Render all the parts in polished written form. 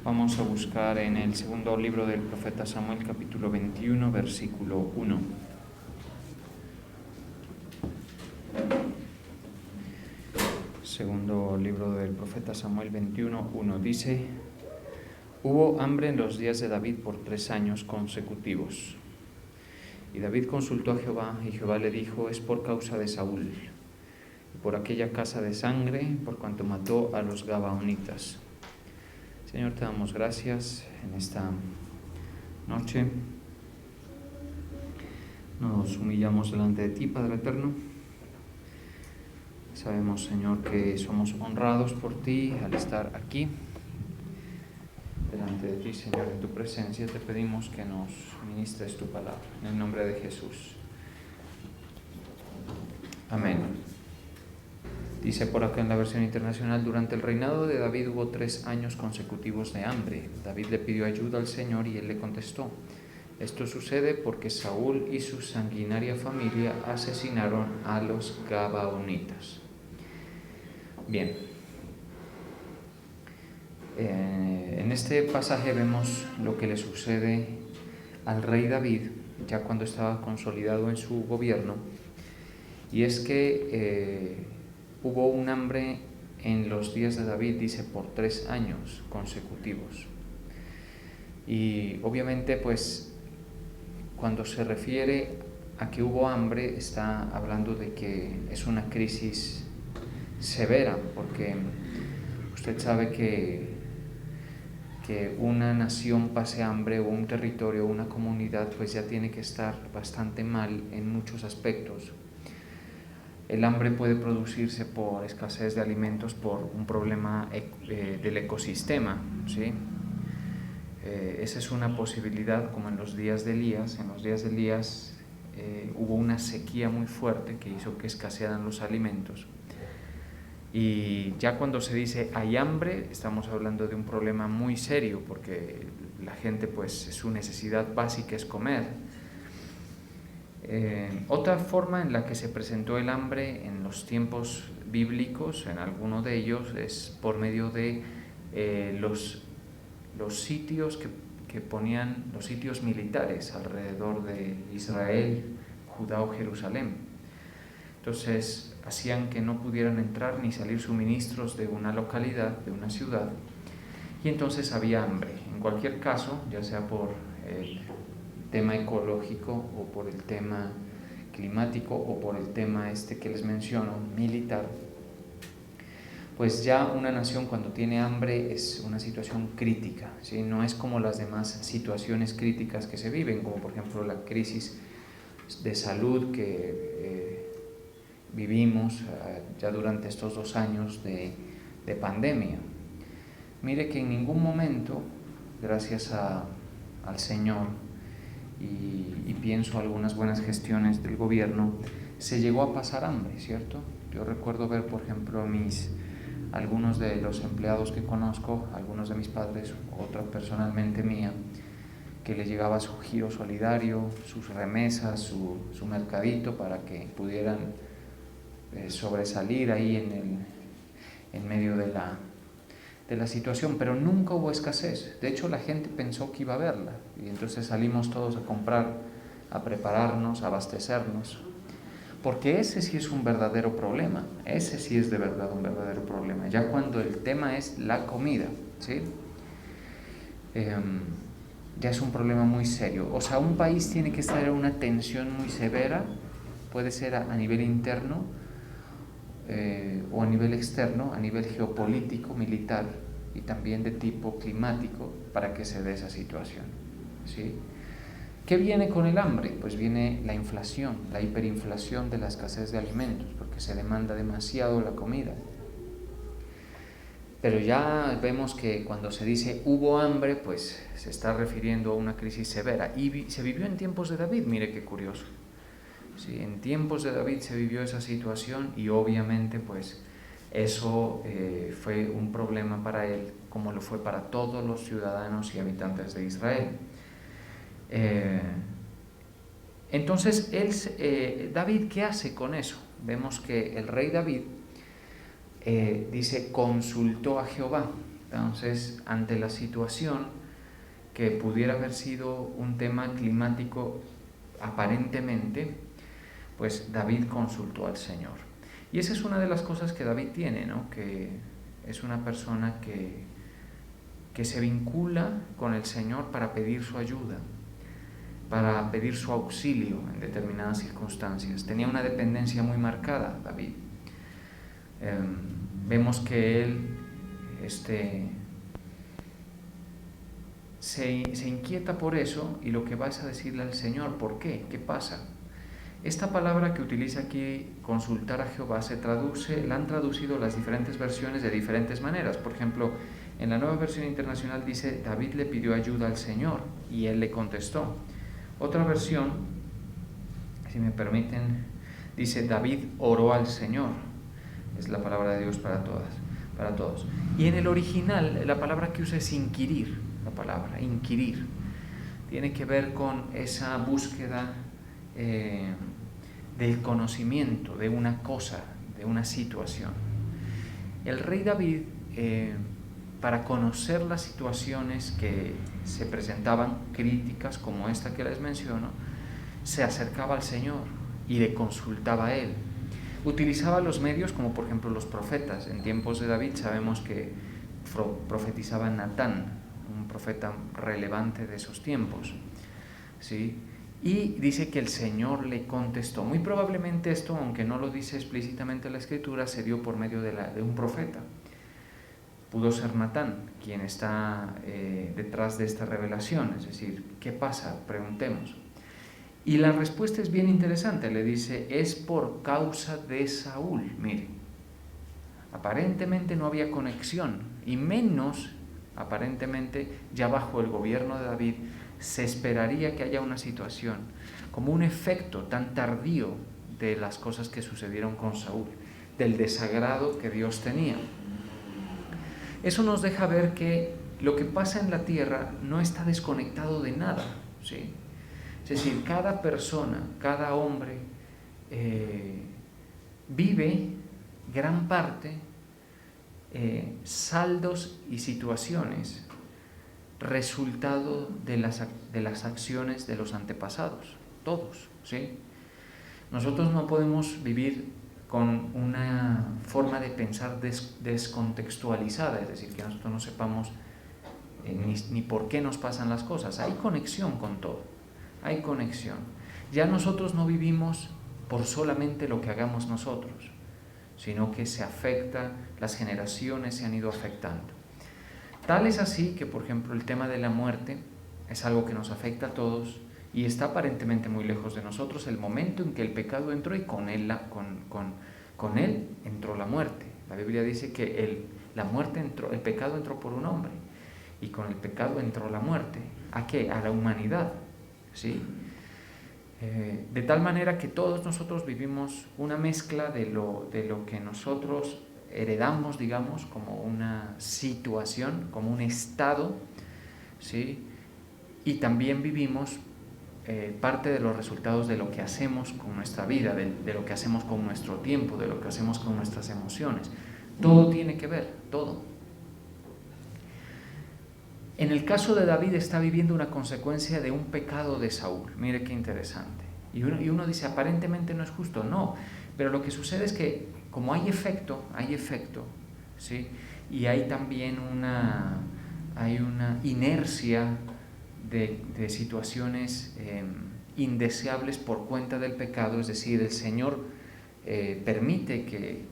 Vamos a buscar en el segundo libro del profeta Samuel, capítulo 21, versículo 1. Segundo libro del profeta Samuel 21, 1 dice: Hubo hambre en los días de David por 3 años consecutivos. Y David consultó a Jehová, y Jehová le dijo: es por causa de Saúl, y por aquella casa de sangre, por cuanto mató a los Gabaonitas. Señor, te damos gracias en esta noche. Nos humillamos delante de ti, Padre eterno. Sabemos, Señor, que somos honrados por ti al estar aquí. Delante de ti, Señor, en tu presencia, te pedimos que nos ministres tu palabra. En el nombre de Jesús. Amén. Dice por acá en la versión internacional: durante el reinado de David hubo 3 años consecutivos de hambre. David le pidió ayuda al Señor y él le contestó: esto sucede porque Saúl y su sanguinaria familia asesinaron a los Gabaonitas. Bien, en este pasaje vemos lo que le sucede al rey David ya cuando estaba consolidado en su gobierno, y es que hubo un hambre en los días de David, dice, por 3 años consecutivos. Y obviamente, pues, cuando se refiere a que hubo hambre, está hablando de que es una crisis severa, porque usted sabe que una nación pase hambre, o un territorio, o una comunidad, pues ya tiene que estar bastante mal en muchos aspectos. El hambre puede producirse por escasez de alimentos, por un problema del ecosistema, ¿sí? Esa es una posibilidad, como en los días de Elías. En los días de Elías hubo una sequía muy fuerte que hizo que escasearan los alimentos. Y ya cuando se dice hay hambre, estamos hablando de un problema muy serio, porque la gente, pues, su necesidad básica es comer. Otra forma en la que se presentó el hambre en los tiempos bíblicos, en alguno de ellos, es por medio de los sitios que ponían, los sitios militares alrededor de Israel, Judá o Jerusalén. Entonces hacían que no pudieran entrar ni salir suministros de una localidad, de una ciudad, y entonces había hambre. En cualquier caso, ya sea por el tema ecológico o por el tema climático o por el tema que les menciono, militar, pues ya una nación cuando tiene hambre es una situación crítica, ¿sí? No es como las demás situaciones críticas que se viven, como por ejemplo la crisis de salud que vivimos ya durante estos 2 años de pandemia. Mire que en ningún momento, gracias al Señor, y pienso algunas buenas gestiones del gobierno, se llegó a pasar hambre, ¿cierto? Yo recuerdo ver, por ejemplo, algunos de los empleados que conozco, algunos de mis padres, otra personalmente mía, que les llegaba su giro solidario, sus remesas, su mercadito, para que pudieran sobresalir ahí en medio de la situación, pero nunca hubo escasez. De hecho, la gente pensó que iba a haberla, y entonces salimos todos a comprar, a prepararnos, a abastecernos, porque ese sí es un verdadero problema. Ese sí es de verdad un verdadero problema, ya cuando el tema es la comida, ¿sí? Ya es un problema muy serio. O sea, un país tiene que estar en una tensión muy severa, puede ser a nivel interno, o a nivel externo, a nivel geopolítico, militar, y también de tipo climático, para que se dé esa situación, ¿sí? ¿Qué viene con el hambre? Pues viene la inflación, la hiperinflación de la escasez de alimentos, porque se demanda demasiado la comida. Pero ya vemos que cuando se dice hubo hambre, pues se está refiriendo a una crisis severa, y se vivió en tiempos de David. Mire qué curioso. Sí, en tiempos de David se vivió esa situación, y obviamente pues eso fue un problema para él, como lo fue para todos los ciudadanos y habitantes de Israel. Entonces David, ¿qué hace con eso? Vemos que el rey David dice consultó a Jehová. Entonces, ante la situación que pudiera haber sido un tema climático aparentemente, pues David consultó al Señor. Y esa es una de las cosas que David tiene, ¿no? Que es una persona que se vincula con el Señor para pedir su ayuda, para pedir su auxilio en determinadas circunstancias. Tenía una dependencia muy marcada, David. Vemos que él se inquieta por eso, y lo que va es a decirle al Señor, ¿por qué? ¿Qué pasa? Esta palabra que utiliza aquí, consultar a Jehová, la han traducido las diferentes versiones de diferentes maneras. Por ejemplo, en la Nueva Versión Internacional dice, David le pidió ayuda al Señor y él le contestó. Otra versión, si me permiten, dice, David oró al Señor. Es la palabra de Dios para todos. Y en el original, la palabra que usa es inquirir. La palabra inquirir tiene que ver con esa búsqueda del conocimiento de una cosa, de una situación. El rey David, para conocer las situaciones que se presentaban críticas como esta que les menciono, se acercaba al Señor y le consultaba a él. Utilizaba los medios como por ejemplo los profetas. En tiempos de David sabemos que profetizaba Natán, un profeta relevante de esos tiempos, ¿sí? Y dice que el Señor le contestó. Muy probablemente esto, aunque no lo dice explícitamente la Escritura, se dio por medio de un profeta. Pudo ser Natán quien está detrás de esta revelación. Es decir, ¿qué pasa? Preguntemos. Y la respuesta es bien interesante. Le dice, es por causa de Saúl. Mire, aparentemente no había conexión, y menos aparentemente ya bajo el gobierno de David se esperaría que haya una situación como un efecto tan tardío de las cosas que sucedieron con Saúl, del desagrado que Dios tenía. Eso nos deja ver que lo que pasa en la tierra no está desconectado de nada, ¿sí? Es decir, cada persona, cada hombre vive gran parte saldos y situaciones resultado de las acciones de los antepasados, todos, ¿sí? Nosotros no podemos vivir con una forma de pensar descontextualizada, es decir, que nosotros no sepamos ni por qué nos pasan las cosas. Hay conexión con todo, hay conexión. Ya nosotros no vivimos por solamente lo que hagamos nosotros, sino que se afecta, las generaciones se han ido afectando. Tal es así que, por ejemplo, el tema de la muerte es algo que nos afecta a todos y está aparentemente muy lejos de nosotros. El momento en que el pecado entró y con él entró la muerte. La Biblia dice que el pecado entró por un hombre y con el pecado entró la muerte. ¿A qué? A la humanidad, ¿sí? De tal manera que todos nosotros vivimos una mezcla de lo que nosotros heredamos, digamos, como una situación, como un estado, ¿sí? Y también vivimos parte de los resultados de lo que hacemos con nuestra vida, de lo que hacemos con nuestro tiempo, de lo que hacemos con nuestras emociones. Todo tiene que ver, todo. En el caso de David está viviendo una consecuencia de un pecado de Saúl. Mire qué interesante. Y uno dice, aparentemente no es justo. No, pero lo que sucede es que como hay efecto, ¿sí? Y hay también una inercia de situaciones indeseables por cuenta del pecado. Es decir, el Señor permite que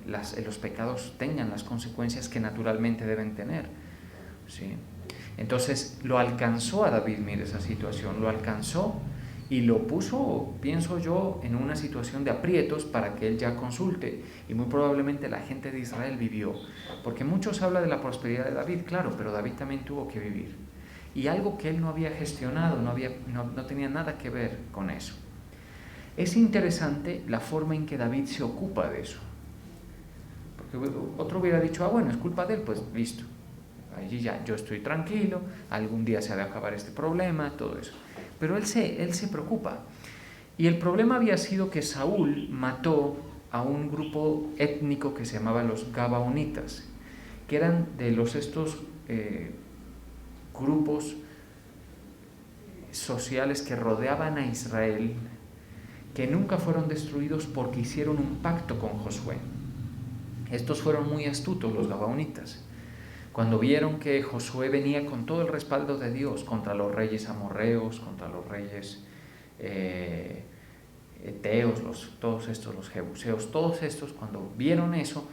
los pecados tengan las consecuencias que naturalmente deben tener, ¿sí? Entonces lo alcanzó a David, mire esa situación, lo alcanzó y lo puso, pienso yo, en una situación de aprietos para que él ya consulte, y muy probablemente la gente de Israel vivió, porque muchos hablan de la prosperidad de David, claro, pero David también tuvo que vivir, y algo que él no había gestionado, no tenía nada que ver con eso. Es interesante la forma en que David se ocupa de eso, porque otro hubiera dicho, bueno, es culpa de él, pues listo, allí ya yo estoy tranquilo, algún día se ha de acabar este problema, todo eso. Pero él se preocupa. Y el problema había sido que Saúl mató a un grupo étnico que se llamaba los Gabaonitas, que eran de estos grupos sociales que rodeaban a Israel, que nunca fueron destruidos porque hicieron un pacto con Josué. Estos fueron muy astutos, los gabaonitas. Cuando vieron que Josué venía con todo el respaldo de Dios contra los reyes amorreos, contra los reyes eteos, todos estos, los jebuseos, todos estos, cuando vieron eso,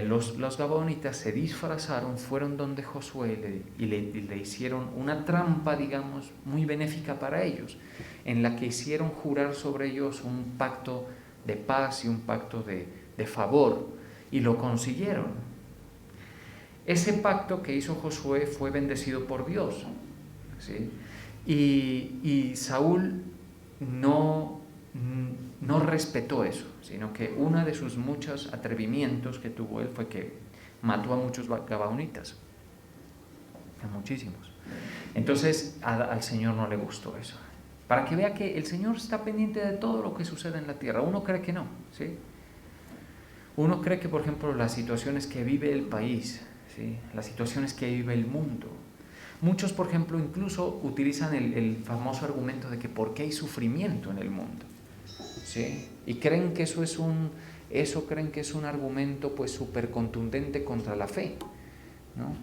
los gabaonitas se disfrazaron, fueron donde Josué y le hicieron una trampa, digamos, muy benéfica para ellos, en la que hicieron jurar sobre ellos un pacto de paz y un pacto de favor, y lo consiguieron. Ese pacto que hizo Josué fue bendecido por Dios, ¿sí? Y Saúl no respetó eso, sino que uno de sus muchos atrevimientos que tuvo él fue que mató a muchos gabaonitas, a muchísimos. Entonces al Señor no le gustó eso. Para que vea que el Señor está pendiente de todo lo que sucede en la tierra. Uno cree que no, ¿sí? Uno cree que, por ejemplo, las situaciones que vive el país, ¿sí?, las situaciones que vive el mundo. Muchos, por ejemplo, incluso utilizan el famoso argumento de que ¿por qué hay sufrimiento en el mundo? ¿Sí? Y creen que creen que es un argumento pues súper contundente contra la fe, ¿no?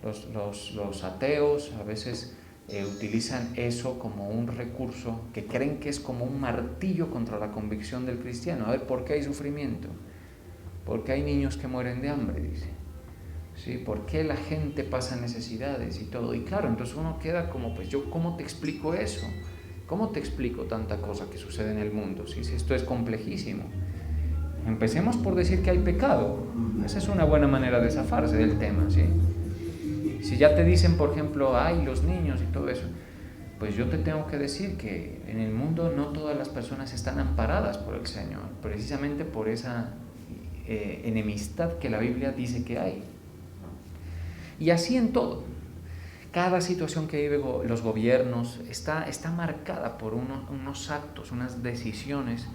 Los ateos a veces utilizan eso como un recurso que creen que es como un martillo contra la convicción del cristiano. A ver, ¿por qué hay sufrimiento? ¿Por qué hay niños que mueren de hambre? Dice. ¿Sí? ¿Por qué la gente pasa necesidades y todo? Y claro, entonces uno queda como, pues yo, ¿cómo te explico eso? ¿Cómo te explico tanta cosa que sucede en el mundo? Si esto es complejísimo. Empecemos por decir que hay pecado. Esa es una buena manera de zafarse del tema, ¿sí? Si ya te dicen, por ejemplo, ay, los niños y todo eso, pues yo te tengo que decir que en el mundo no todas las personas están amparadas por el Señor, precisamente por esa enemistad que la Biblia dice que hay. Y así en todo. Cada situación que viven los gobiernos está marcada por unos actos, unas decisiones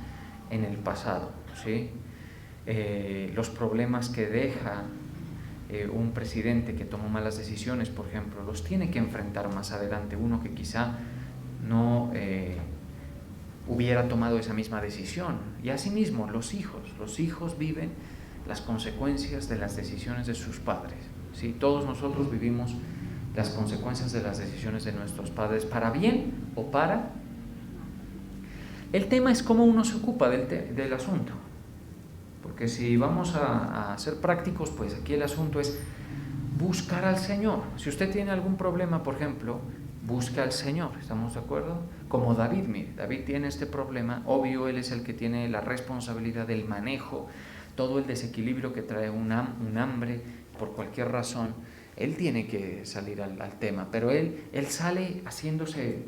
en el pasado, ¿sí? Los problemas que deja un presidente que tomó malas decisiones, por ejemplo, los tiene que enfrentar más adelante uno que quizá no hubiera tomado esa misma decisión. Y asimismo los hijos viven las consecuencias de las decisiones de sus padres, ¿sí? Todos nosotros vivimos las consecuencias de las decisiones de nuestros padres, para bien o para... El tema es cómo uno se ocupa del asunto, porque si vamos a ser prácticos, pues aquí el asunto es buscar al Señor. Si usted tiene algún problema, por ejemplo, busca al Señor, ¿estamos de acuerdo? Como David, mire, David tiene este problema, obvio, él es el que tiene la responsabilidad del manejo, todo el desequilibrio que trae un hambre por cualquier razón. Él tiene que salir al tema, pero él sale haciéndose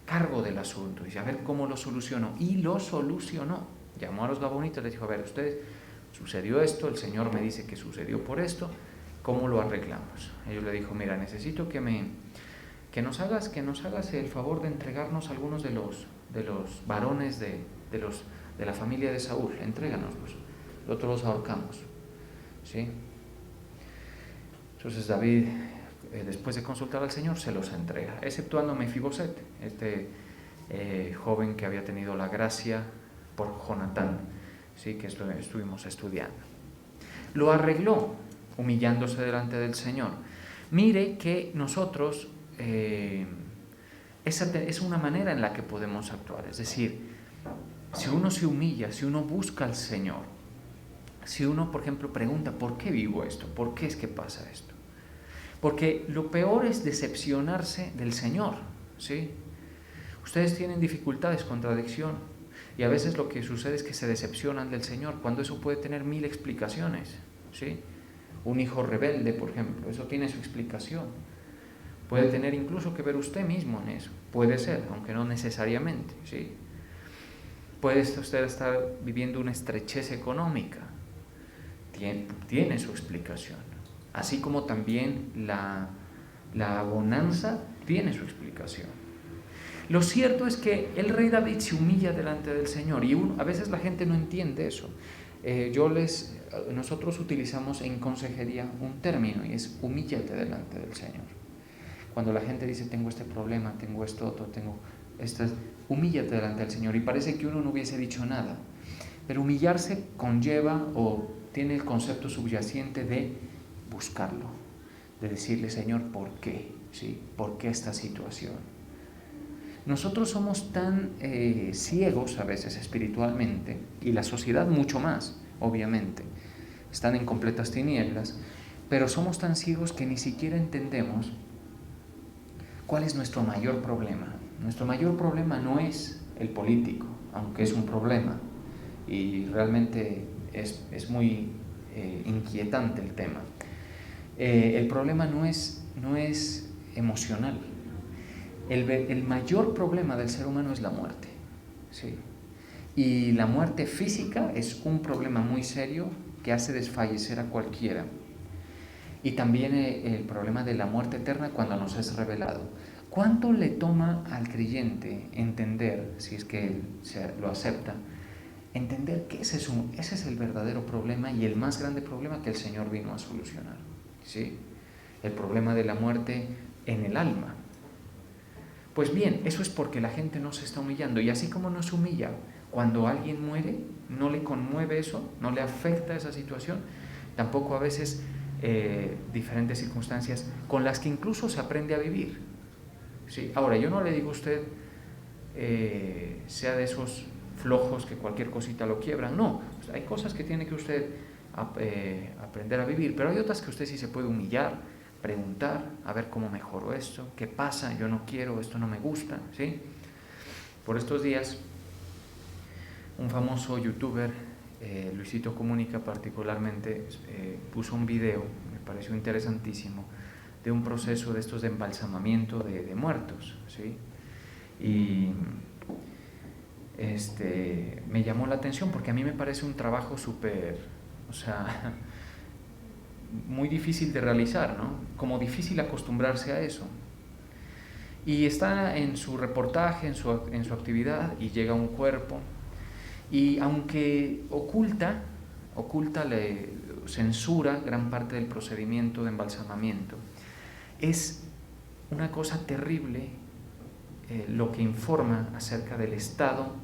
cargo del asunto, y a ver cómo lo solucionó, y lo solucionó. Llamó a los gabonitas, les dijo, a ver, ustedes, sucedió esto, el Señor me dice que sucedió por esto, ¿cómo lo arreglamos? Ellos le dijo, mira, necesito que nos hagas el favor de entregarnos algunos de los varones de la familia de Saúl, entréganoslos, nosotros los ahorcamos, ¿sí? Entonces David, después de consultar al Señor, se los entrega, exceptuando Mefiboset, este joven que había tenido la gracia por Jonatán, ¿sí?, que estuvimos estudiando. Lo arregló, humillándose delante del Señor. Mire que nosotros, esa es una manera en la que podemos actuar, es decir, si uno se humilla, si uno busca al Señor, si uno, por ejemplo, pregunta, ¿por qué vivo esto? ¿Por qué es que pasa esto? Porque lo peor es decepcionarse del Señor, ¿sí? Ustedes tienen dificultades, contradicción, y a veces lo que sucede es que se decepcionan del Señor, cuando eso puede tener 1000 explicaciones, ¿sí? Un hijo rebelde, por ejemplo, eso tiene su explicación. Puede tener incluso que ver usted mismo en eso, puede ser, aunque no necesariamente, ¿sí? Puede usted estar viviendo una estrechez económica, tiene su explicación, así como también la bonanza tiene su explicación. Lo cierto es que el rey David se humilla delante del Señor, y a veces la gente no entiende eso. Nosotros utilizamos en consejería un término y es humíllate delante del Señor. Cuando la gente dice tengo este problema, tengo esto otro, tengo esto, humíllate delante del Señor, y parece que uno no hubiese dicho nada, pero humillarse conlleva o tiene el concepto subyacente de buscarlo, de decirle Señor, ¿por qué? ¿Sí? ¿Por qué esta situación? Nosotros somos tan ciegos a veces espiritualmente, y la sociedad mucho más, obviamente, están en completas tinieblas, pero somos tan ciegos que ni siquiera entendemos cuál es nuestro mayor problema. Nuestro mayor problema no es el político, aunque es un problema, y realmente es muy inquietante el tema. El problema no es emocional. El mayor problema del ser humano es la muerte, ¿sí? Y la muerte física es un problema muy serio que hace desfallecer a cualquiera. Y también el problema de la muerte eterna cuando nos es revelado. ¿Cuánto le toma al creyente entender, si es que él lo acepta, entender que ese es el verdadero problema y el más grande problema que el Señor vino a solucionar? ¿Sí? El problema de la muerte en el alma. Pues bien, eso es porque la gente no se está humillando, y así como nos humilla cuando alguien muere, no le conmueve eso, no le afecta esa situación, tampoco a veces diferentes circunstancias con las que incluso se aprende a vivir. ¿Sí? Ahora, yo no le digo a usted sea de esos flojos que cualquier cosita lo quiebran, no, hay cosas que tiene que usted aprender a vivir, pero hay otras que usted sí se puede humillar, preguntar, a ver cómo mejoro esto, qué pasa, yo no quiero, esto no me gusta, ¿sí? Por estos días, un famoso youtuber, Luisito Comunica particularmente, puso un video, me pareció interesantísimo, de un proceso de estos de embalsamamiento de muertos, ¿sí? Y me llamó la atención porque a mí me parece un trabajo súper, muy difícil de realizar, ¿no? Como difícil acostumbrarse a eso. Y está en su reportaje, en su actividad, y llega un cuerpo, y aunque censura gran parte del procedimiento de embalsamamiento, es una cosa terrible lo que informa acerca del estado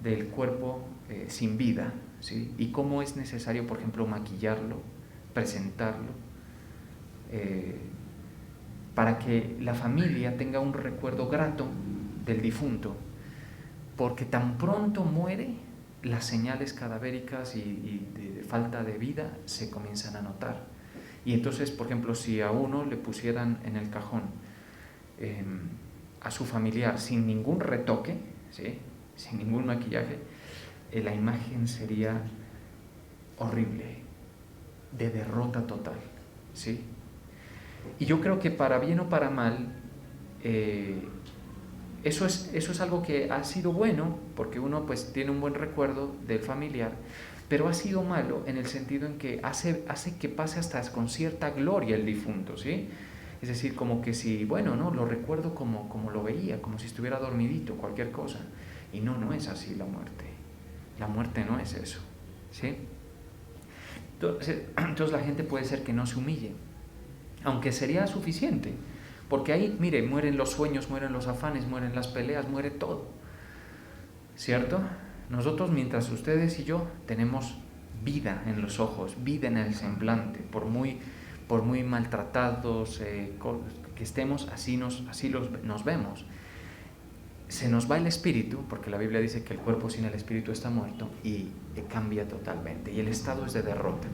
del cuerpo sin vida, ¿sí? Y cómo es necesario, por ejemplo, maquillarlo, presentarlo, para que la familia tenga un recuerdo grato del difunto, porque tan pronto muere, las señales cadavéricas y de falta de vida se comienzan a notar. Y entonces, por ejemplo, si a uno le pusieran en el cajón a su familiar sin ningún retoque, ¿sí? Sin ningún maquillaje, la imagen sería horrible, de derrota total, ¿sí? Y yo creo que para bien o para mal, eso es algo que ha sido bueno, porque uno pues tiene un buen recuerdo del familiar, pero ha sido malo en el sentido en que hace que pase hasta con cierta gloria el difunto, ¿sí? Es decir, como que si, bueno, no, lo recuerdo como lo veía, como si estuviera dormidito, cualquier cosa. Y no es así la muerte. La muerte no es eso, ¿sí? Entonces la gente puede ser que no se humille, aunque sería suficiente, porque ahí, mire, mueren los sueños, mueren los afanes, mueren las peleas, muere todo, ¿cierto? Nosotros, mientras ustedes y yo tenemos vida en los ojos, vida en el semblante, por muy maltratados que estemos, así nos vemos. Se nos va el espíritu, porque la Biblia dice que el cuerpo sin el espíritu está muerto, y cambia totalmente, y el estado es de derrota.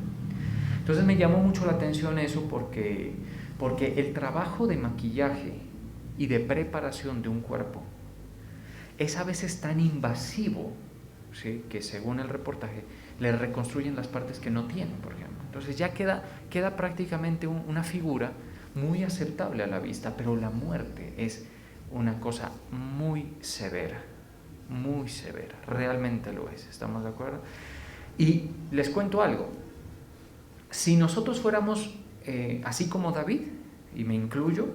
Entonces me llamó mucho la atención eso porque el trabajo de maquillaje y de preparación de un cuerpo es a veces tan invasivo, ¿sí? Que según el reportaje le reconstruyen las partes que no tienen, por ejemplo. Entonces ya queda prácticamente una figura muy aceptable a la vista, pero la muerte es una cosa muy severa, realmente lo es, ¿estamos de acuerdo? Y les cuento algo, si nosotros fuéramos así como David, y me incluyo,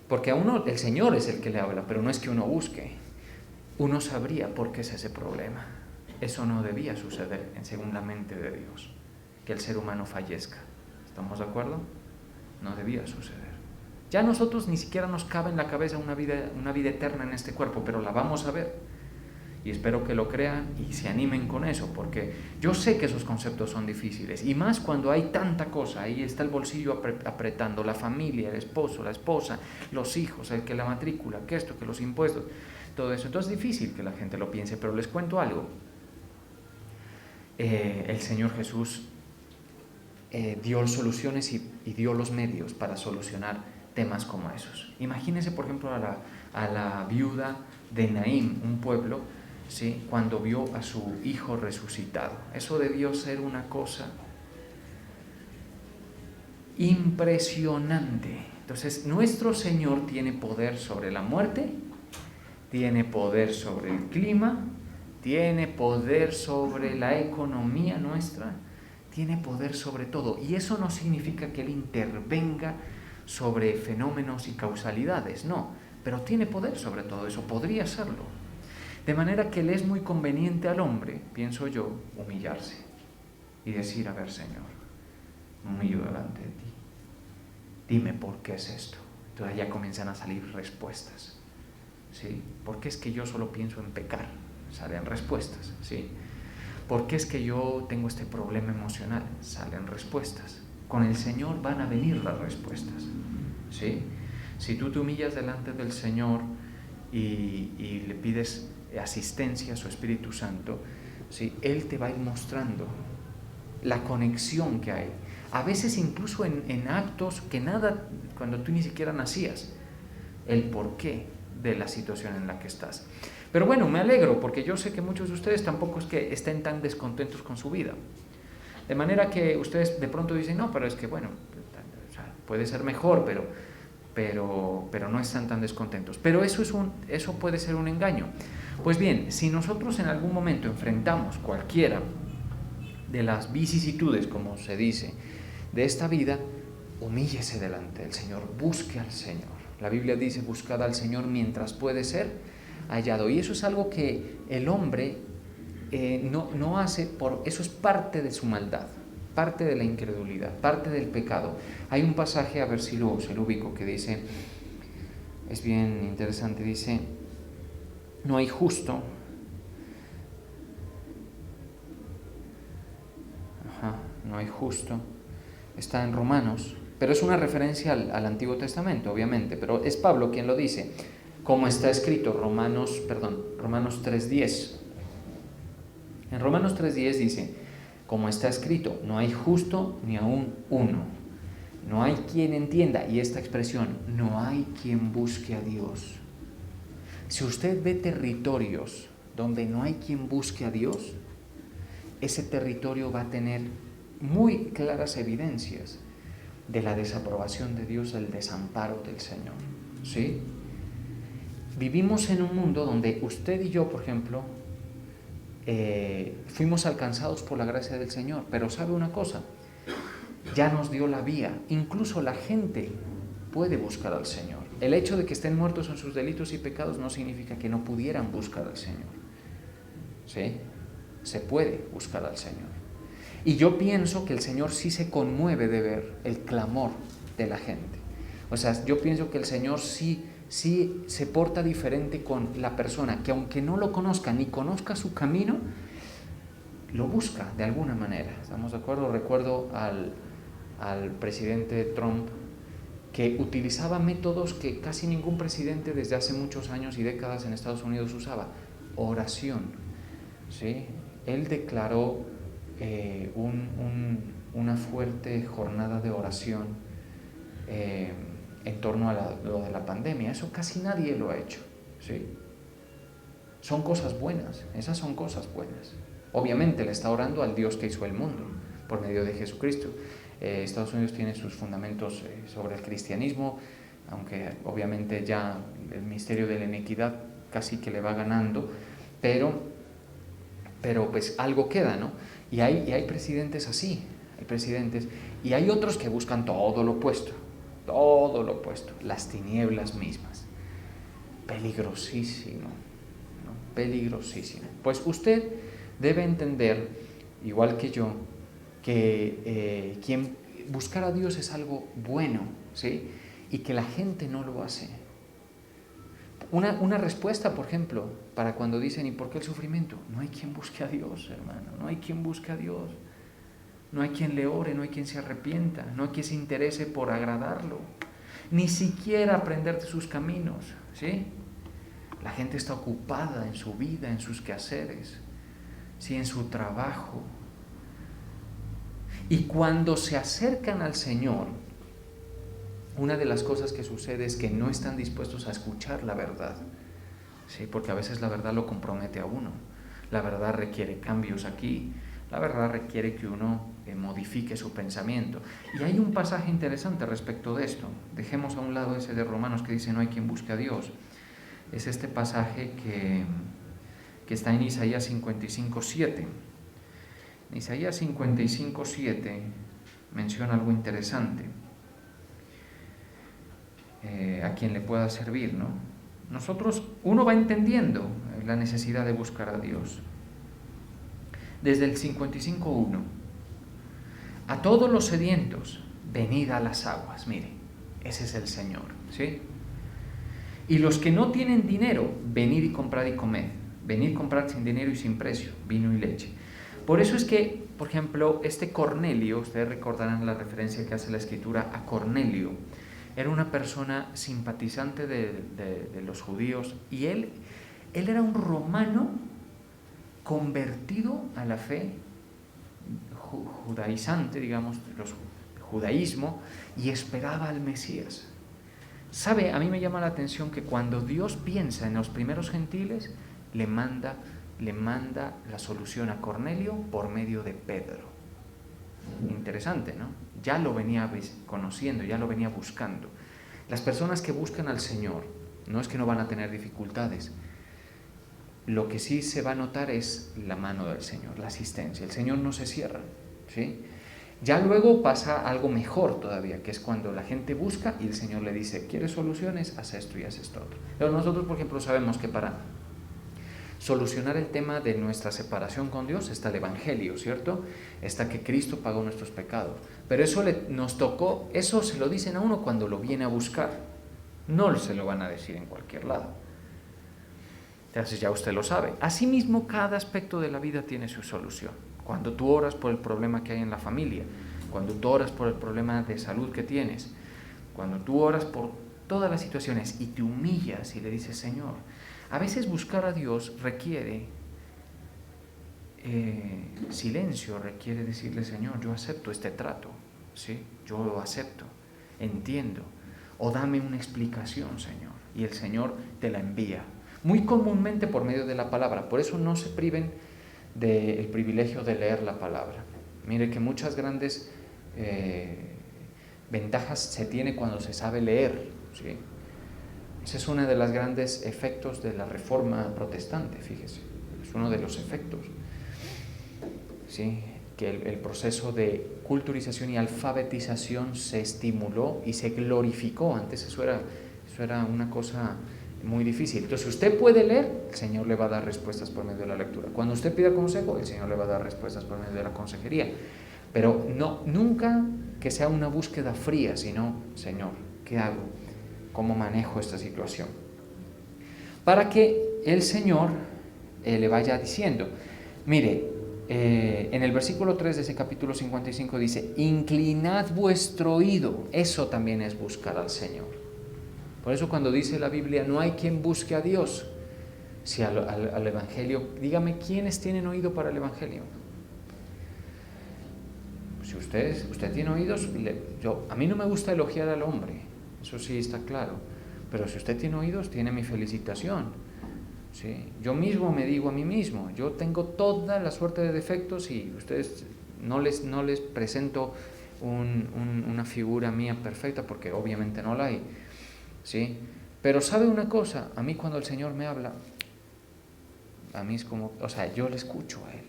porque a uno el Señor es el que le habla, pero no es que uno busque, uno sabría por qué es ese problema. Eso no debía suceder según la mente de Dios, que el ser humano fallezca. ¿Estamos de acuerdo? No debía suceder. Ya a nosotros ni siquiera nos cabe en la cabeza una vida eterna en este cuerpo, pero la vamos a ver. Y espero que lo crean y se animen con eso, porque yo sé que esos conceptos son difíciles, y más cuando hay tanta cosa. Ahí está el bolsillo apretando, la familia, el esposo, la esposa, los hijos, el que la matrícula, que esto, que los impuestos, todo eso. Entonces es difícil que la gente lo piense, pero les cuento algo. El Señor Jesús dio soluciones y dio los medios para solucionar temas como esos. Imagínense, por ejemplo, a la viuda de Naín, un pueblo, ¿sí?, cuando vio a su hijo resucitado. Eso debió ser una cosa impresionante. Entonces, nuestro Señor tiene poder sobre la muerte, tiene poder sobre el clima, tiene poder sobre la economía nuestra, tiene poder sobre todo. Y eso no significa que Él intervenga sobre fenómenos y causalidades, no, pero tiene poder sobre todo eso, podría serlo. De manera que le es muy conveniente al hombre, pienso yo, humillarse y decir: a ver, Señor, me humillo delante de ti, dime por qué es esto. Entonces ya comienzan a salir respuestas, ¿sí? ¿Por qué es que yo solo pienso en pecar? Salen respuestas, ¿sí? ¿Por qué es que yo tengo este problema emocional? Salen respuestas. Con el Señor van a venir las respuestas, ¿sí? Si tú te humillas delante del Señor y le pides asistencia a su Espíritu Santo, ¿sí?, Él te va a ir mostrando la conexión que hay. A veces incluso en actos que nada, cuando tú ni siquiera nacías, el porqué de la situación en la que estás. Pero bueno, me alegro, porque yo sé que muchos de ustedes tampoco es que estén tan descontentos con su vida. De manera que ustedes de pronto dicen: no, pero es que bueno, o sea, puede ser mejor, pero no están tan descontentos. Pero eso puede ser un engaño. Pues bien, si nosotros en algún momento enfrentamos cualquiera de las vicisitudes, como se dice, de esta vida, humíllese delante del Señor, busque al Señor. La Biblia dice: buscad al Señor mientras puede ser hallado. Y eso es algo que el hombre no hace, eso es parte de su maldad, parte de la incredulidad, parte del pecado. Hay un pasaje, a ver si lo ubico, que dice, es bien interesante, dice: no hay justo, no hay justo, está en Romanos, pero es una referencia al Antiguo Testamento, obviamente, pero es Pablo quien lo dice, como está escrito, Romanos 3:10. En Romanos 3:10 dice: como está escrito, no hay justo ni aun uno, no hay quien entienda. Y esta expresión, no hay quien busque a Dios. Si usted ve territorios donde no hay quien busque a Dios, ese territorio va a tener muy claras evidencias de la desaprobación de Dios, del desamparo del Señor, ¿sí? Vivimos en un mundo donde usted y yo, por ejemplo, fuimos alcanzados por la gracia del Señor, pero ¿sabe una cosa? Ya nos dio la vía. Incluso la gente puede buscar al Señor. El hecho de que estén muertos en sus delitos y pecados no significa que no pudieran buscar al Señor, ¿sí? Se puede buscar al Señor. Y yo pienso que el Señor sí se conmueve de ver el clamor de la gente. O sea, yo pienso que el Señor sí se porta diferente con la persona, que aunque no lo conozca ni conozca su camino, lo busca de alguna manera. ¿Estamos de acuerdo? Recuerdo al presidente Trump, que utilizaba métodos que casi ningún presidente desde hace muchos años y décadas en Estados Unidos usaba. Oración, ¿sí? Él declaró una fuerte jornada de oración en torno a lo de la pandemia. Eso casi nadie lo ha hecho, ¿sí? Son cosas buenas, esas son cosas buenas. Obviamente le está orando al Dios que hizo el mundo por medio de Jesucristo. Estados Unidos tiene sus fundamentos sobre el cristianismo, aunque obviamente ya el misterio de la iniquidad casi que le va ganando, pero pues algo queda, ¿no? Y hay presidentes así, hay presidentes, y hay otros que buscan todo lo opuesto, las tinieblas mismas. Peligrosísimo, ¿no? Peligrosísimo. Pues usted debe entender, igual que yo, que buscar a Dios es algo bueno, ¿sí? Y que la gente no lo hace. Una respuesta, por ejemplo, para cuando dicen, ¿y por qué el sufrimiento? No hay quien busque a Dios, hermano, no hay quien busque a Dios. No hay quien le ore, no hay quien se arrepienta, no hay quien se interese por agradarlo, ni siquiera aprender de sus caminos, ¿sí? La gente está ocupada en su vida, en sus quehaceres, ¿sí? En su trabajo. Y cuando se acercan al Señor, una de las cosas que sucede es que no están dispuestos a escuchar la verdad, ¿sí? Porque a veces la verdad lo compromete a uno. La verdad requiere cambios aquí, la verdad requiere que uno modifique su pensamiento. Y hay un pasaje interesante respecto de esto. Dejemos a un lado ese de Romanos que dice no hay quien busque a Dios. Es este pasaje que está en Isaías 55:7. En Isaías 55:7 menciona algo interesante a quien le pueda servir, ¿no? Uno va entendiendo la necesidad de buscar a Dios. Desde el 55:1, a todos los sedientos, venid a las aguas. Mire, ese es el Señor, ¿sí? Y los que no tienen dinero, venid y comprad y comed. Venid, comprad sin dinero y sin precio, vino y leche. Por eso es que, por ejemplo, este Cornelio, ustedes recordarán la referencia que hace la Escritura a Cornelio, era una persona simpatizante de los judíos, y él era un romano convertido a la fe judaizante, digamos, el judaísmo, y esperaba al Mesías. ¿Sabe? A mí me llama la atención que cuando Dios piensa en los primeros gentiles, le manda la solución a Cornelio por medio de Pedro. Interesante, ¿no? Ya lo venía conociendo, ya lo venía buscando. Las personas que buscan al Señor, no es que no van a tener dificultades. Lo que sí se va a notar es la mano del Señor, la asistencia. El Señor no se cierra, ¿sí? Ya luego pasa algo mejor todavía, que es cuando la gente busca y el Señor le dice, ¿quieres soluciones? Haz esto y haz esto otro. Pero nosotros, por ejemplo, sabemos que para solucionar el tema de nuestra separación con Dios está el Evangelio, ¿cierto? Está que Cristo pagó nuestros pecados. Pero eso nos tocó, eso se lo dicen a uno cuando lo viene a buscar. No se lo van a decir en cualquier lado. Entonces ya usted lo sabe. Asimismo, cada aspecto de la vida tiene su solución. Cuando tú oras por el problema que hay en la familia, cuando tú oras por el problema de salud que tienes, cuando tú oras por todas las situaciones y te humillas y le dices, Señor, a veces buscar a Dios requiere silencio, requiere decirle, Señor, yo acepto este trato, ¿sí? Yo lo acepto, entiendo, o dame una explicación, Señor, y el Señor te la envía. Muy comúnmente por medio de la palabra, por eso no se priven del privilegio de leer la palabra. Mire que muchas grandes ventajas se tiene cuando se sabe leer, ¿sí? Ese es uno de los grandes efectos de la Reforma Protestante, fíjese, es uno de los efectos, ¿sí? Que el proceso de culturización y alfabetización se estimuló y se glorificó. Antes eso era una cosa muy difícil. Entonces, usted puede leer, el Señor le va a dar respuestas por medio de la lectura. Cuando usted pida consejo, el Señor le va a dar respuestas por medio de la consejería. Pero nunca que sea una búsqueda fría, sino, Señor, ¿qué hago? ¿Cómo manejo esta situación? Para que el Señor le vaya diciendo, mire, en el versículo 3 de ese capítulo 55 dice, inclinad vuestro oído. Eso también es buscar al Señor. Por eso cuando dice la Biblia, no hay quien busque a Dios, si al Evangelio, dígame, ¿quiénes tienen oído para el Evangelio? Si usted tiene oídos, a mí no me gusta elogiar al hombre, eso sí está claro, pero si usted tiene oídos, tiene mi felicitación, ¿sí? Yo mismo me digo a mí mismo, yo tengo toda la suerte de defectos y ustedes no les presento una figura mía perfecta, porque obviamente no la hay, ¿sí? Pero ¿sabe una cosa? A mí cuando el Señor me habla, a mí es como, o sea, yo le escucho a Él,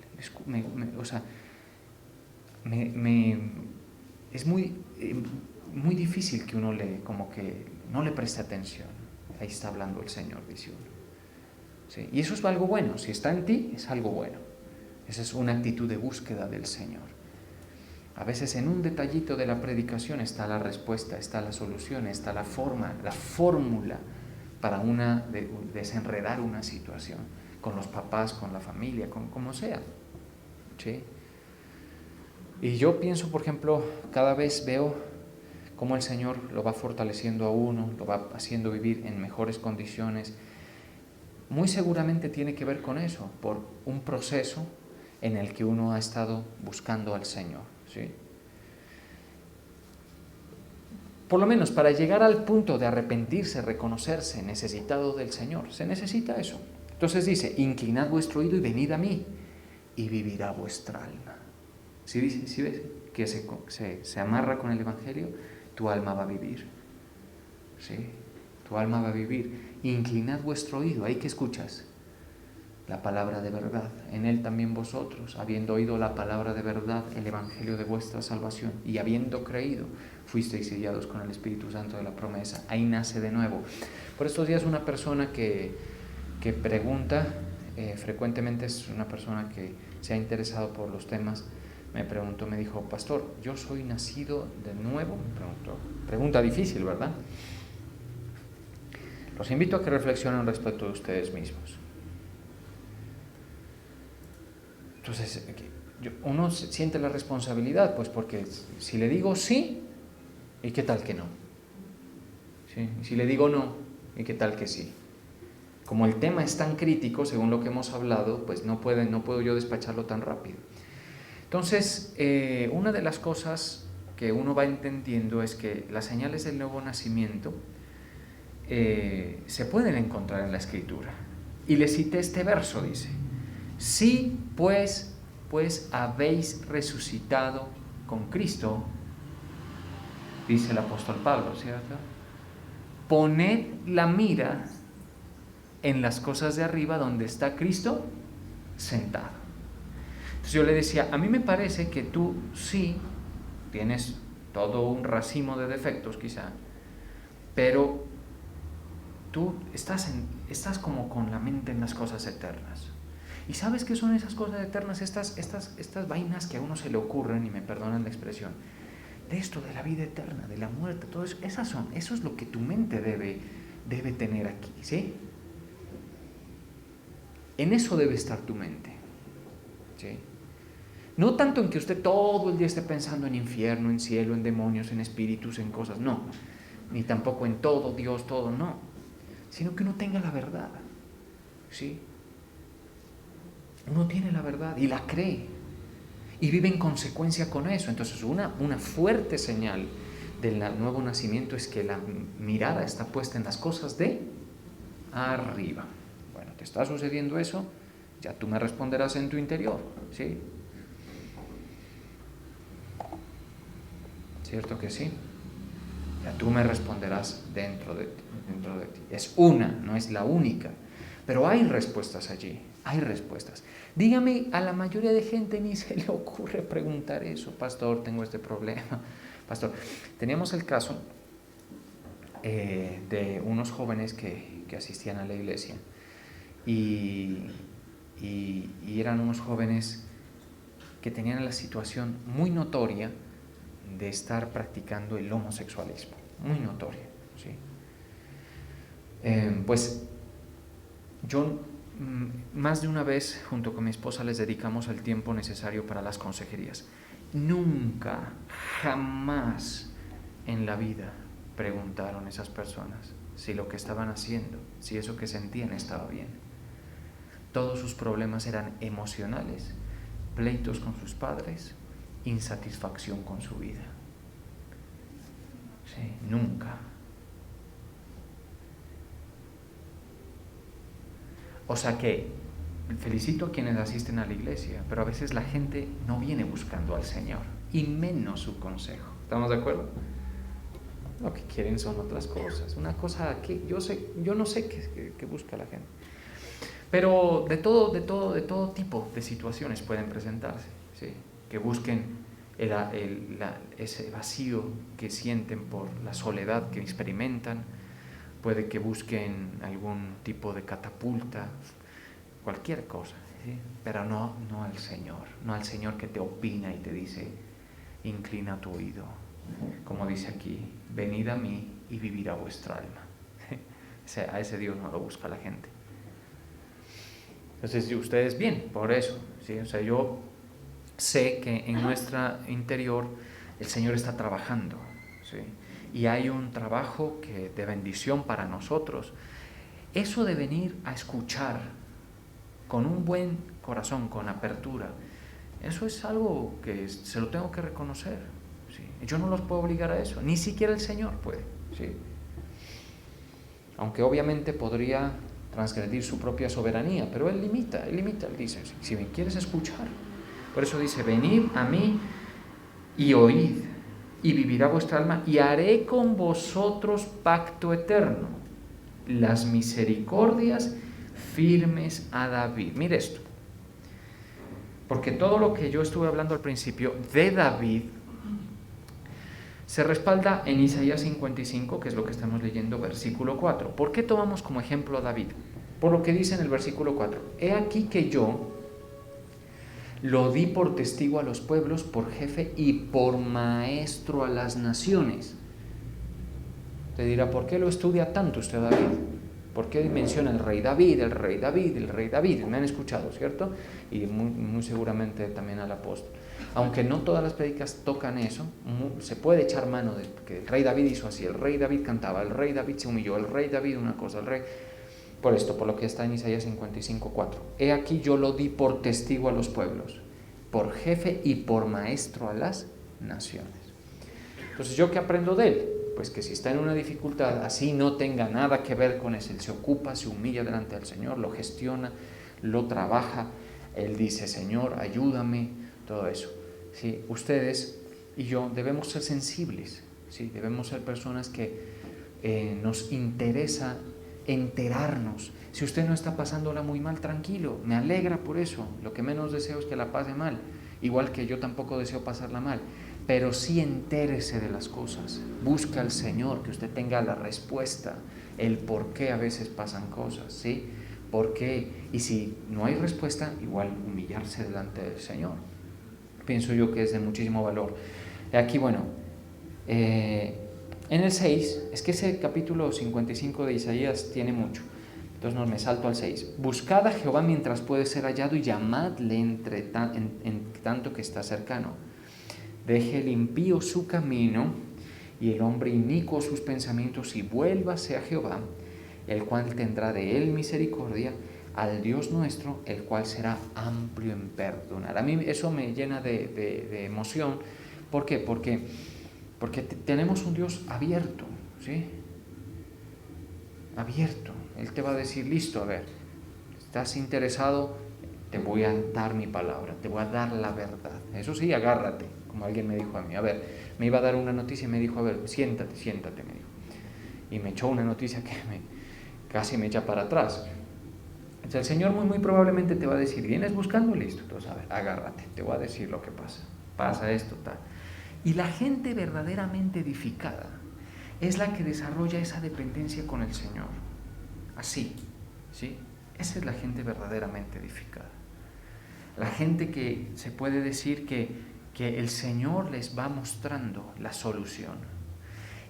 es muy difícil que uno como que no le preste atención. Ahí está hablando el Señor, dice uno, ¿sí? Y eso es algo bueno, si está en ti, es algo bueno, Esa es una actitud de búsqueda del Señor. A veces en un detallito de la predicación está la respuesta, está la solución, está la forma, la fórmula para desenredar una situación, con los papás, con la familia, con como sea. ¿Sí? Y yo pienso, por ejemplo, cada vez veo cómo el Señor lo va fortaleciendo a uno, lo va haciendo vivir en mejores condiciones. Muy seguramente tiene que ver con eso, por un proceso en el que uno ha estado buscando al Señor. ¿Sí? Por lo menos para llegar al punto de arrepentirse, reconocerse necesitado del Señor, se necesita eso. Entonces dice, inclinad vuestro oído y venid a mí, y vivirá vuestra alma. ¿Sí ves que se amarra con el Evangelio? Tu alma va a vivir. ¿Sí? Tu alma va a vivir. Inclinad vuestro oído, ¿ahí qué escuchas? La palabra de verdad. En él también vosotros, habiendo oído la palabra de verdad, el Evangelio de vuestra salvación, y habiendo creído, fuisteis sellados con el Espíritu Santo de la promesa. Ahí nace de nuevo. Por estos días una persona que pregunta, frecuentemente es una persona que se ha interesado por los temas, me preguntó, me dijo, pastor, yo soy nacido de nuevo. Me preguntó, pregunta difícil, ¿verdad? Los invito a que reflexionen respecto de ustedes mismos. Entonces, uno siente la responsabilidad, pues porque si le digo sí, ¿y qué tal que no? ¿Sí? Si le digo no, ¿y qué tal que sí? Como el tema es tan crítico, según lo que hemos hablado, pues no puedo yo despacharlo tan rápido. Entonces, una de las cosas que uno va entendiendo es que las señales del nuevo nacimiento se pueden encontrar en la Escritura. Y le cité este verso, dice, si pues habéis resucitado con Cristo, dice el apóstol Pablo, ¿cierto? Poned la mira en las cosas de arriba donde está Cristo sentado. Entonces yo le decía, a mí me parece que tú sí tienes todo un racimo de defectos quizá, pero tú estás como con la mente en las cosas eternas. ¿Y sabes qué son esas cosas eternas? Estas vainas que a uno se le ocurren, y me perdonan la expresión, de esto, de la vida eterna, de la muerte, todo eso, eso es lo que tu mente debe tener aquí, ¿sí? En eso debe estar tu mente, ¿sí? No tanto en que usted todo el día esté pensando en infierno, en cielo, en demonios, en espíritus, en cosas, no. Ni tampoco en todo, Dios, todo, no. Sino que uno tenga la verdad, ¿sí? Uno tiene la verdad y la cree y vive en consecuencia con eso. Entonces una fuerte señal del nuevo nacimiento es que la mirada está puesta en las cosas de arriba. Bueno, ¿te está sucediendo eso? Ya tú me responderás en tu interior, ¿sí? ¿Cierto que sí? Ya tú me responderás dentro de ti. Es una, no es la única. Pero hay respuestas allí, hay respuestas. Dígame, a la mayoría de gente ni se le ocurre preguntar eso. Pastor, tengo este problema. Pastor, teníamos el caso de unos jóvenes que asistían a la iglesia y eran unos jóvenes que tenían la situación muy notoria de estar practicando el homosexualismo, muy notoria, ¿sí? Pues yo más de una vez junto con mi esposa les dedicamos el tiempo necesario para las consejerías. Nunca, jamás en la vida preguntaron esas personas si lo que estaban haciendo, si eso que sentían estaba bien. Todos sus problemas eran emocionales, pleitos con sus padres, insatisfacción con su vida. Sí, nunca. O sea que felicito a quienes asisten a la iglesia, pero a veces la gente no viene buscando al Señor, y menos su consejo. ¿Estamos de acuerdo? Lo que quieren son otras cosas. Una cosa que yo no sé qué busca la gente. Pero de todo tipo de situaciones pueden presentarse, ¿sí? Que busquen ese vacío que sienten por la soledad que experimentan. Puede que busquen algún tipo de catapulta, cualquier cosa. ¿sí? Pero no al Señor, no al Señor que te opina y te dice, inclina tu oído. Como dice aquí, venid a mí y vivirá vuestra alma. A ese Dios no lo busca la gente. Entonces, ustedes bien, por eso, ¿sí? O sea, yo sé que en nuestra interior el Señor está trabajando, ¿sí? Y hay un trabajo de bendición para nosotros. Eso de venir a escuchar con un buen corazón, con apertura, eso es algo que se lo tengo que reconocer, ¿sí? Yo no los puedo obligar a eso, ni siquiera el Señor puede, ¿sí? Aunque obviamente podría transgredir su propia soberanía, pero Él limita, Él dice, si me quieres escuchar. Por eso dice, venid a mí y oíd, y vivirá vuestra alma, y haré con vosotros pacto eterno, las misericordias firmes a David. Mire esto, porque todo lo que yo estuve hablando al principio de David se respalda en Isaías 55, que es lo que estamos leyendo, versículo 4. ¿Por qué tomamos como ejemplo a David? Por lo que dice en el versículo 4. He aquí que yo lo di por testigo a los pueblos, por jefe y por maestro a las naciones. Te dirá, ¿por qué lo estudia tanto usted, David? ¿Por qué menciona el rey David, el rey David, el rey David? Me han escuchado, ¿cierto? Y muy seguramente también al apóstol. Aunque no todas las prédicas tocan eso, se puede echar mano de que el rey David hizo así, el rey David cantaba, el rey David se humilló, el rey David una cosa, el rey... Por esto, por lo que está en Isaías 55:4. He aquí yo lo di por testigo a los pueblos, por jefe y por maestro a las naciones. Entonces, ¿yo qué aprendo de él? Pues que si está en una dificultad, así no tenga nada que ver con eso, él se ocupa, se humilla delante del Señor, lo gestiona, lo trabaja, él dice, Señor, ayúdame, todo eso. ¿Sí? Ustedes y yo debemos ser sensibles, ¿sí? Debemos ser personas que nos interesa enterarnos. Si usted no está pasándola muy mal, tranquilo, me alegra por eso. Lo que menos deseo es que la pase mal, igual que yo tampoco deseo pasarla mal, pero sí entérese de las cosas, busca al Señor, que usted tenga la respuesta, el por qué a veces pasan cosas, ¿sí? ¿Por qué? Y si no hay respuesta, igual humillarse delante del Señor. Pienso yo que es de muchísimo valor. Aquí, bueno, en el 6, es que ese capítulo 55 de Isaías tiene mucho, entonces no me salto al 6. Buscad a Jehová mientras puede ser hallado y llamadle en tanto que está cercano. Deje el impío su camino y el hombre inicuo sus pensamientos y vuélvase a Jehová, el cual tendrá de él misericordia, al Dios nuestro, el cual será amplio en perdonar. A mí eso me llena de emoción. ¿Por qué? Porque tenemos un Dios abierto, ¿sí? Abierto. Él te va a decir, listo, a ver, ¿estás interesado? Te voy a dar mi palabra, te voy a dar la verdad. Eso sí, agárrate, como alguien me dijo a mí. A ver, me iba a dar una noticia y me dijo, a ver, siéntate, me dijo. Y me echó una noticia que casi me echa para atrás. Entonces el Señor muy probablemente te va a decir, ¿vienes buscando? Listo, entonces a ver, agárrate, te voy a decir lo que pasa. Pasa esto, tal. Y la gente verdaderamente edificada es la que desarrolla esa dependencia con el Señor. Así, ¿sí? Esa es la gente verdaderamente edificada. La gente que se puede decir que el Señor les va mostrando la solución.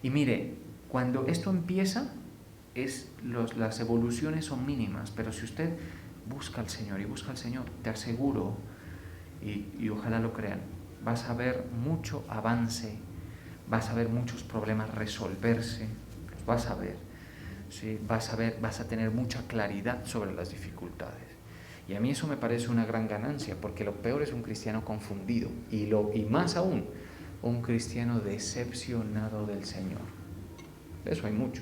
Y mire, cuando esto empieza, las evoluciones son mínimas, pero si usted busca al Señor y busca al Señor, te aseguro, y ojalá lo crean, vas a ver mucho avance, vas a ver muchos problemas resolverse, los vas a ver, ¿sí? Vas a tener mucha claridad sobre las dificultades. Y a mí eso me parece una gran ganancia, porque lo peor es un cristiano confundido, y más aún, un cristiano decepcionado del Señor. De eso hay mucho.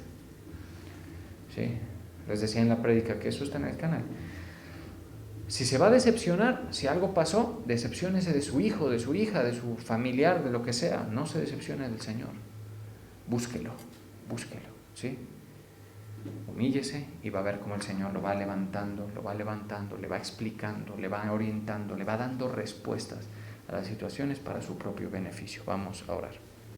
¿Sí? Les decía en la prédica que eso está en el canal. Si se va a decepcionar, si algo pasó, decepciónese de su hijo, de su hija, de su familiar, de lo que sea. No se decepcione del Señor. Búsquelo, ¿sí? Humíllese y va a ver cómo el Señor lo va levantando, le va explicando, le va orientando, le va dando respuestas a las situaciones para su propio beneficio. Vamos a orar.